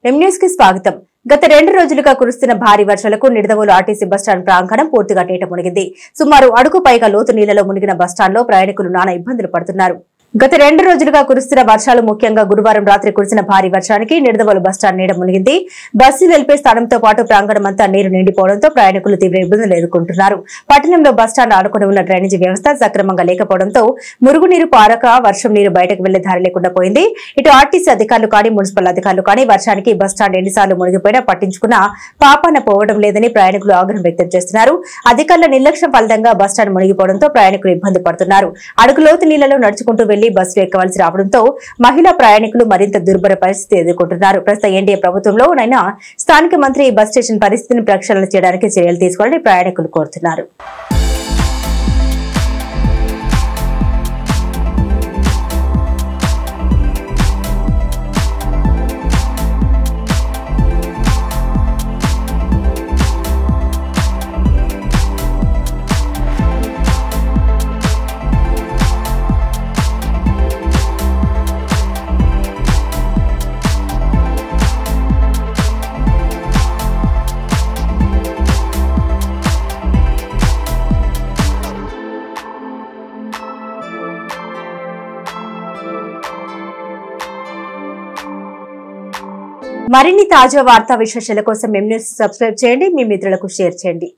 M News కి స్వాగతం. గత 2 రోజులుగా కురుస్తున్న భారీ వర్షాలకు నిడదవోలు ఆర్టీసీ బస్టాండ్ ప్రాంగణం పూర్తిగా నీట మునిగింది. సుమారు అడుగు పైగా లోతు నీళ్లలో మునిగిన బస్టాండ్ లో ప్రయాణికులు నానా ఇబ్బందులు పడుతున్నారు. గత 2 రోజులుగా కురుస్తున్న వర్షాలు ముఖ్యంగా గురువారం రాత్రి కురిసిన భారీ వర్షానికి నిడదవోలు బస్టాండ్ నీట మునిగింది. బస్సు నిలిపే స్థానంతో పాటు ప్రాంగణం అంతా నీరు నిండిపోవడంతో ప్రయాణికులు తీవ్ర ఇబ్బందులు ఎదుర్కొంటున్నారు. పట్టణంలో బస్టాండ్ ఆనుకుని ఉన్న డ్రైనేజీ వ్యవస్థ సక్రమంగా లేకపోవడంతో మురుగునీరు పారక వర్షం నీరు బయటకు వెళ్లే దారి లేకుండా పోయింది. ఇటు ఆర్టీసీ అధికారులు కానీ మున్సిపల్ అధికారులు కానీ వర్షానికి బస్టాండ్ ఎన్నిసార్లు మునిగిపోయినా పట్టించుకున్నా పాపాన పోవడం లేదని ప్రయాణికులు ఆగ్రహం వ్యక్తం చేస్తున్నారు. అధికారుల నిర్లక్ష్యం ఫలితంగా బస్టాండ్ మునిగిపోవడంతో ప్రయాణికులు ఇబ్బంది పడుతున్నారు. అడుగులోతు నీళ్లలో నడుచుకుంటూ వెళ్లి బస్సు ఎక్కవలసి రావడంతో మహిళా ప్రయాణికులు మరింత దుర్భర పరిస్థితి ఎదుర్కొంటున్నారు. ప్రస్తుత ఎన్డీఏ ప్రభుత్వంలోనైనా స్థానిక మంత్రి ఈ బస్ స్టేషన్ పరిస్థితిని ప్రక్షాళన చేయడానికి చర్యలు తీసుకోవాలని ప్రయాణికులు కోరుతున్నారు. మరిన్ని తాజా వార్తా విశేషాల కోసం ఎంన్యూస్ సబ్స్క్రైబ్ చేయండి, మీ మిత్రులకు షేర్ చేయండి.